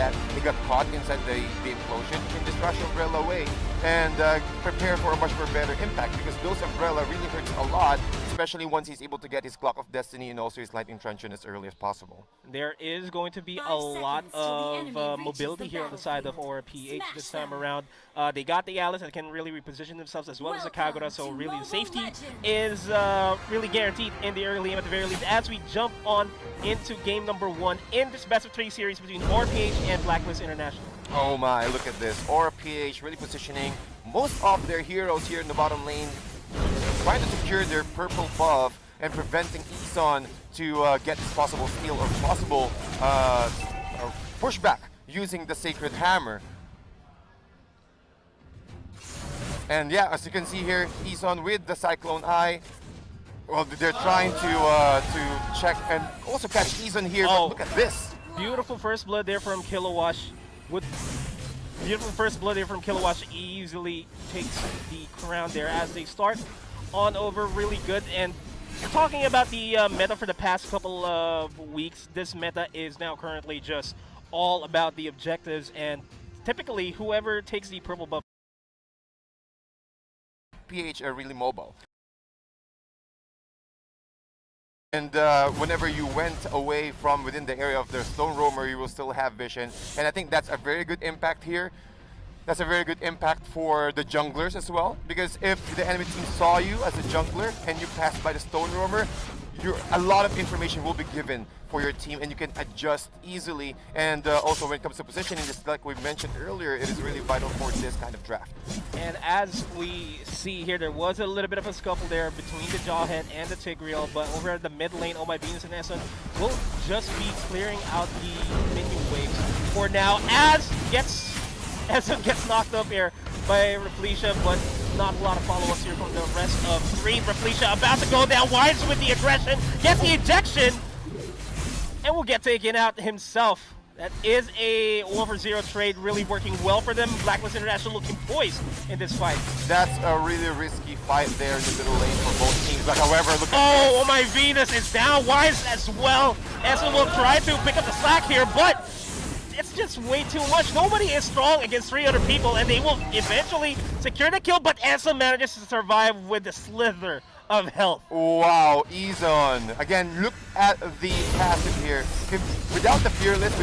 that they got caught inside the implosion, you can just rush Umbrella away and prepare for a much more better impact, because those Umbrella really hurts a lot, especially once he's able to get his Clock of Destiny and also his Lightning Truncheon as early as possible. There is going to be a lot of mobility here on the side of Aura PH this time around. They got the Alice and can really reposition themselves as well as the Kagura, so really the safety is really guaranteed in the early game at the very least, as we jump on into game number 1 in this best of 3 series between Aura PH and BLACKLIST International. Oh my, look at this. Aura PH really positioning most of their heroes here in the bottom lane, trying to secure their purple buff and preventing Ison to get this possible steal or possible pushback using the Sacred Hammer. And yeah, as you can see here, Ison with the Cyclone Eye. Well, they're trying to check and also catch Ison here, but look at this. Beautiful first blood there from Kilowash. Beautiful first blood there from Kilowash easily takes the crown there as they start on over really good. And talking about the meta for the past couple of weeks, this meta is now currently just all about the objectives, and typically whoever takes the purple buff. PH are really mobile. And whenever you went away from within the area of their Stone Roamer, you will still have vision. And I think that's a very good impact here. That's a very good impact for the junglers as well. Because if the enemy team saw you as a jungler and you passed by the Stone Roamer, a lot of information will be given for your team and you can adjust easily. And also when it comes to positioning, just like we mentioned earlier, it is really vital for this kind of draft. And as we see here, there was a little bit of a scuffle there between the Jawhead and the Tigreal, but over at the mid lane, Oh My Venus and Essen will just be clearing out the minion waves for now, as Essen gets knocked up here by Reflecia, but not a lot of follow-ups here from the rest of 3. Reflecia about to go down, Wise with the aggression, gets the ejection, and will get taken out himself. That is a 1-for-0 trade, really working well for them. BLACKLIST International looking poised in this fight. That's a really risky fight there in the middle lane for both teams. But however, look at Oh My Venus is down, Wise as well. Essen will try to pick up the slack here, but it's just way too much. Nobody is strong against 3 other people, and they will eventually secure the kill, but Essen manages to survive with the slither of health. Wow, Izon. Again, look at the passive here. Without the Fearless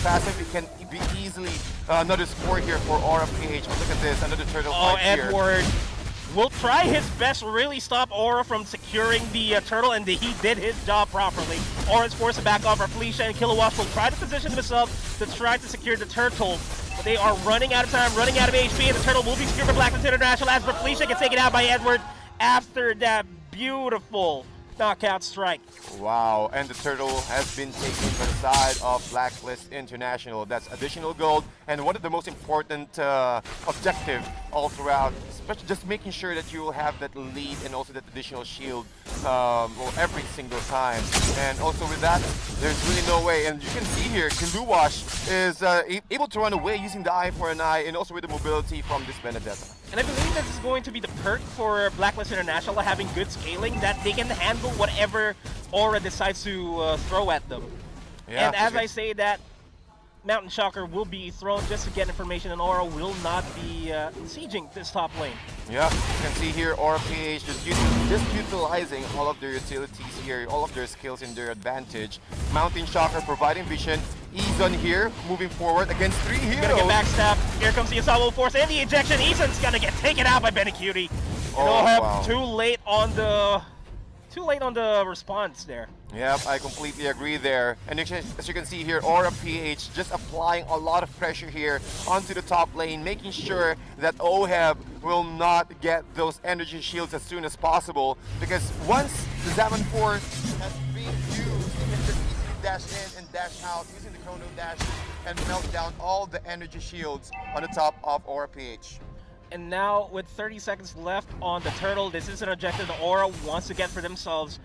passive, it can be easily another score here for Aura PH. But look at this, another turtle fight here. Edward will try his best to really stop Aura from securing the turtle, and he did his job properly. Aura's forced to back off. Felicia and Kilowatt will try to position themselves to try to secure the turtle. But they are running out of time, running out of HP, and the turtle will be secured by BLACKLIST International as Felicia gets taken out by Edward after that beautiful knockout strike. Wow, and the turtle has been taken by the side of BLACKLIST International. That's additional gold, and one of the most important objective all throughout, especially just making sure that you will have that lead and also that additional shield every single time. And also with that, there's really no way. And you can see here, Kiluwash is able to run away using the Eye for an Eye, and also with the mobility from this Benedetta. And I believe this is going to be the perk for BLACKLIST International, having good scaling, that they can handle whatever Aura decides to throw at them. Yeah, and as I say that, Mountain Shocker will be thrown just to get information, and Aura will not be sieging this top lane. Yeah, you can see here Aura PH just utilizing all of their utilities here, all of their skills in their advantage. Mountain Shocker providing vision. Izon here, moving forward against 3 heroes. Gonna get backstabbed. Here comes the Assault Force and the ejection. Izon's gonna get taken out by Benecutie. Wow. Too late on the response there. Yep, I completely agree there. And as you can see here, Aura PH just applying a lot of pressure here onto the top lane, making sure that OHEB will not get those energy shields as soon as possible. Because once the Zaman Force has been used, you can just easily dash in and dash out using the Chrono Dash and melt down all the energy shields on the top of Aura PH. And now, with 30 seconds left on the turtle, this is an objective the Aura wants to get for themselves.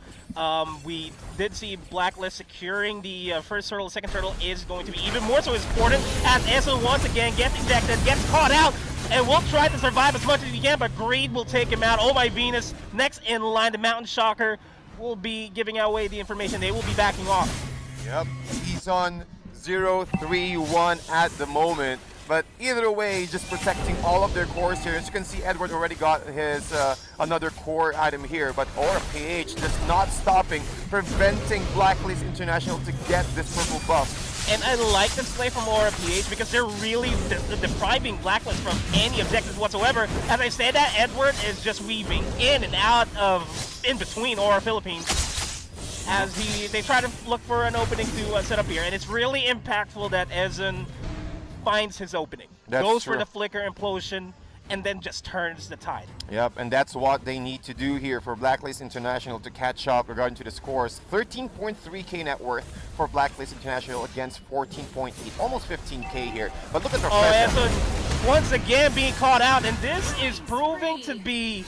We did see BLACKLIST securing the first turtle. The second turtle is going to be even more so important, as Esso once again gets ejected, gets caught out, and will try to survive as much as he can, but Greed will take him out. Oh My Venus, next in line, the Mountain Shocker will be giving away the information. They will be backing off. Yep, Izon, 0-3-1 at the moment. But either way, just protecting all of their cores here. As you can see, Edward already got his another core item here, but Aura PH just not stopping, preventing Blacklist International to get this purple buff. And I like this play from Aura PH because they're really depriving Blacklist from any objectives whatsoever. As I say that, Edward is just weaving in and out of, in between Aura Philippines as they try to look for an opening to set up here. And it's really impactful that Ezen finds his opening, goes for the flicker implosion, and then just turns the tide. Yep, and that's what they need to do here for Blacklist International to catch up regarding to the scores. 13.3k net worth for Blacklist International against 14.8, almost 15k here. But look at the Ezen once again being caught out, and this is proving to be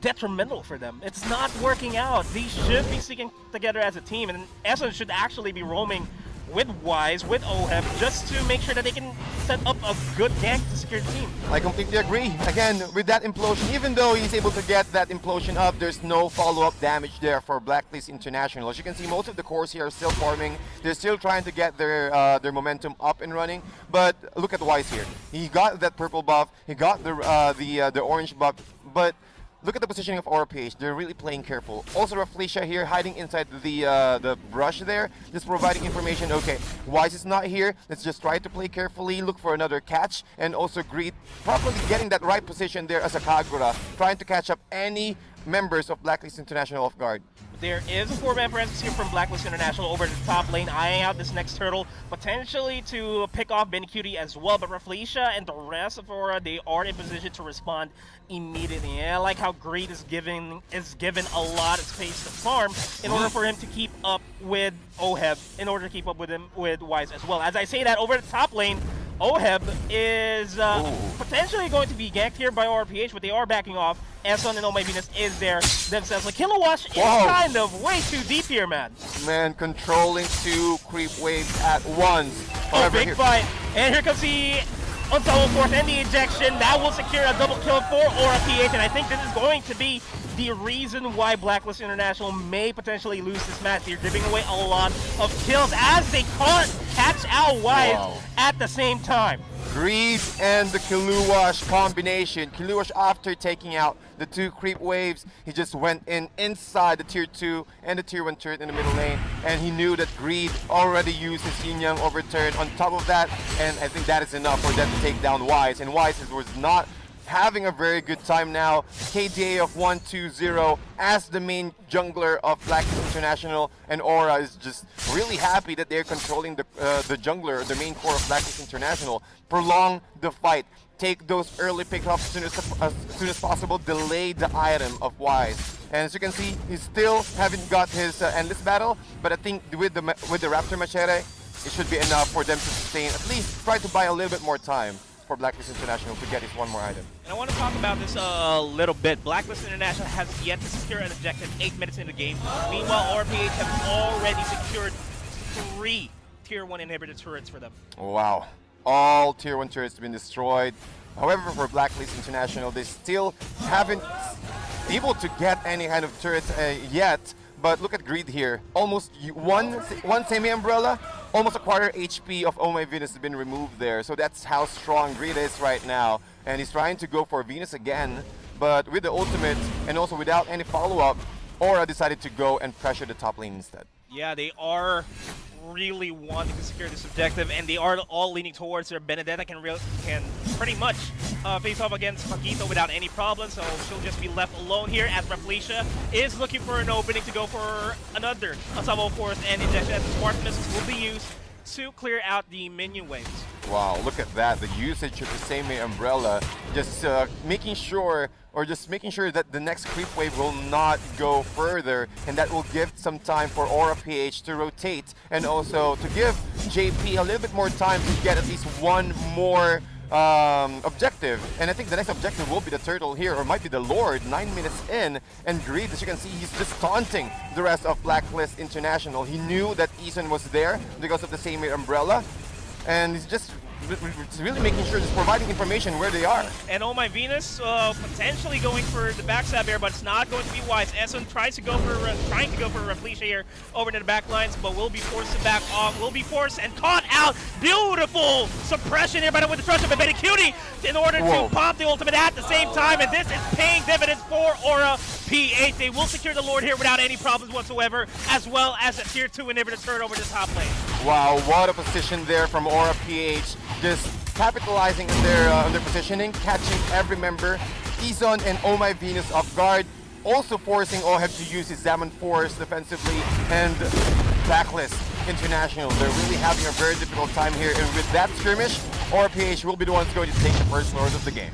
detrimental for them. It's not working out. These should be sticking together as a team, and Ezen should actually be roaming with Wise, with OHEB, just to make sure that they can set up a good gank to secure the team. I completely agree. Again, with that implosion, even though he's able to get that implosion up, there's no follow-up damage there for Blacklist International. As you can see, most of the cores here are still farming. They're still trying to get their momentum up and running. But look at Wise here. He got that purple buff. He got the orange buff. But look at the positioning of Aura PH. They're really playing careful. Also, Raflesia here hiding inside the brush there, just providing information. Okay, Wise is not here. Let's just try to play carefully, look for another catch, and also Greed properly getting that right position there as a Kagura, trying to catch up any members of Blacklist International off guard. There is a 4-man presence here from Blacklist International over the top lane, eyeing out this next turtle, potentially to pick off Bencutie as well. But Raflesia and the rest of Aura, they are in position to respond immediately. And I like how Greed is given a lot of space to farm in order for him to keep up with OHEB, in order to keep up with him with Wise as well. As I say that, over the top lane, OHEB is potentially going to be ganked here by RPH, but they are backing off. Eson and Oh My Venus is there themselves. Like Kilowatt is kind of way too deep here, man. Man, controlling 2 creep waves at once. Oh, big fight. And here comes the Unstoppable Force and the ejection. That will secure a double kill for Aura PH, and I think this is going to be the reason why Blacklist International may potentially lose this match. They're giving away a lot of kills as they can't catch out Wise at the same time. Greed and the Kiluwash combination. Kiluwash, after taking out the 2 creep waves, he just went inside the tier 2 and the tier 1 turret in the middle lane, and he knew that Greed already used his Yin Yang overturn on top of that, and I think that is enough for them to take down Wise. And Wise was not having a very good time now. KDA of 1-2-0 as the main jungler of Blacklist International, and Aura is just really happy that they're controlling the jungler, the main core of Blacklist International. Prolong the fight. Take those early pickups as soon as possible. Delay the item of Wise. And as you can see, he still haven't got his endless battle, but I think with the Raptor Machete, it should be enough for them to sustain, at least try to buy a little bit more time for Blacklist International to get his one more item. And I want to talk about this a little bit. Blacklist International has yet to secure an objective 8 minutes into the game. Meanwhile, RPH has already secured 3 tier 1 inhibitor turrets for them. Wow. All tier 1 turrets have been destroyed. However, for Blacklist International, they still haven't able to get any kind of turrets yet. But look at Greed here. Almost one semi-umbrella, almost a quarter HP of Oh My Venus has been removed there. So that's how strong Greed is right now. And he's trying to go for Venus again. But with the ultimate and also without any follow-up, Aura decided to go and pressure the top lane instead. Yeah, they are really wanting to secure this objective, and they are all leaning towards their Benedetta can pretty much face off against Paquito without any problem, so she'll just be left alone here as Raflesia is looking for an opening to go for another Unstoppable Force and injection, as the Spark Missiles will be used to clear out the minion waves. Wow, look at that, the usage of the same umbrella, just making sure that the next creep wave will not go further, and that will give some time for Aura PH to rotate, and also to give JP a little bit more time to get at least one more objective. And I think the next objective will be the turtle here, or might be the Lord, 9 minutes in. And Greed, as you can see, he's just taunting the rest of Blacklist International. He knew that Eason was there because of the same umbrella, and he's just really making sure, just providing information where they are. And Oh My Venus potentially going for the backstab here, but it's not going to be wise. Essen tries to go for trying to go for a Reflecia here over to the back lines, but will be forced to back off. Will be forced and caught out. Beautiful suppression here by the destruction of Cutie in order to pop the ultimate at the same time, and this is paying dividends for Aura PH. They will secure the Lord here without any problems whatsoever, as well as a tier 2 inhibitor turn over the top lane. Wow, what a position there from Aura PH. Just capitalizing on their positioning, catching every member. Izon and Oh My Venus off guard, also forcing Oheb to use his Zaman Force defensively, and BLACKLIST International. They're really having a very difficult time here, and with that skirmish, Aura PH will be the ones going to take the first Lord of the game.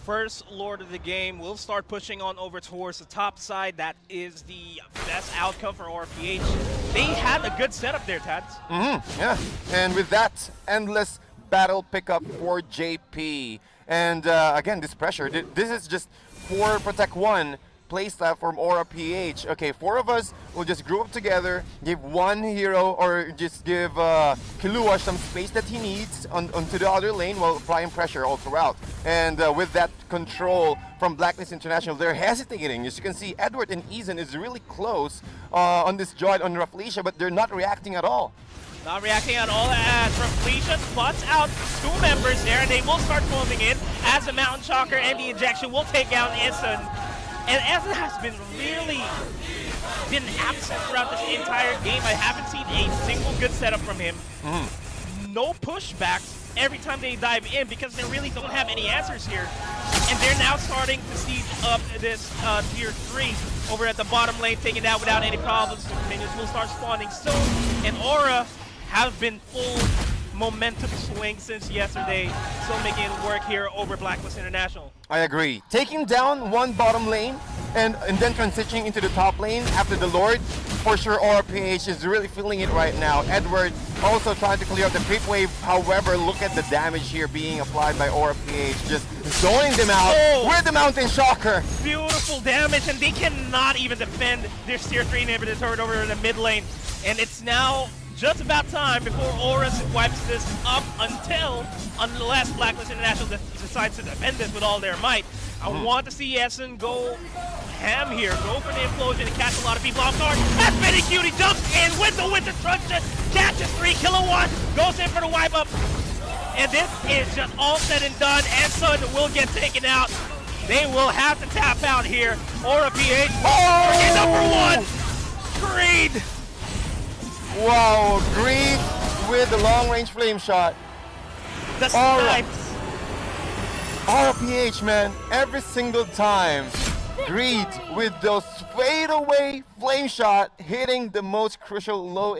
First Lord of the game will start pushing on over towards the top side. That is the best outcome for RPH. They had a good setup there, Tads. Yeah, and with that, endless battle pickup for JP. And again, this pressure, this is just for Protect 1 playstyle from Aura PH. Okay, 4 of us will just group up together, give one hero, or just give Killua some space that he needs onto the other lane while applying pressure all throughout. And with that control from BLACKLIST International, they're hesitating. As you can see, Edward and Izan is really close on this joint on Reflecia, but they're not reacting at all. Not reacting at all as Reflecia spots out 2 members there, and they will start foaming in as the Mountain Shocker and the Injection will take out Essen. And Essen has been really absent throughout this entire game. I haven't seen a single good setup from him. No pushbacks every time they dive in because they really don't have any answers here. And they're now starting to siege up this tier 3 over at the bottom lane, taking that without any problems. Minions will start spawning soon. And Aura have been full momentum swing since yesterday, still making it work here over BLACKLIST International. I agree. Taking down one bottom lane and then transitioning into the top lane after the Lord, for sure Aura PH is really feeling it right now. Edward also trying to clear out the creep wave. However, look at the damage here being applied by Aura PH, just zoning them out with the Mountain Shocker. Beautiful damage, and they cannot even defend their tier 3 inhibitor turret over in the mid lane. And it's now just about time before Aura wipes this up unless BLACKLIST International decides to defend this with all their might. I want to see Essen go ham here, go for the implosion and catch a lot of people off guard. As Cutie jumps in with the Winter Truncheon, catches 3 kilowatts, goes in for the wipe up. And this is just all said and done. Essen will get taken out. They will have to tap out here. Aura PH, number 1, Greed. Wow, Greed with the long-range flame shot. The snipes. Aura PH, man, every single time. Greed with those fade-away flame shot hitting the most crucial low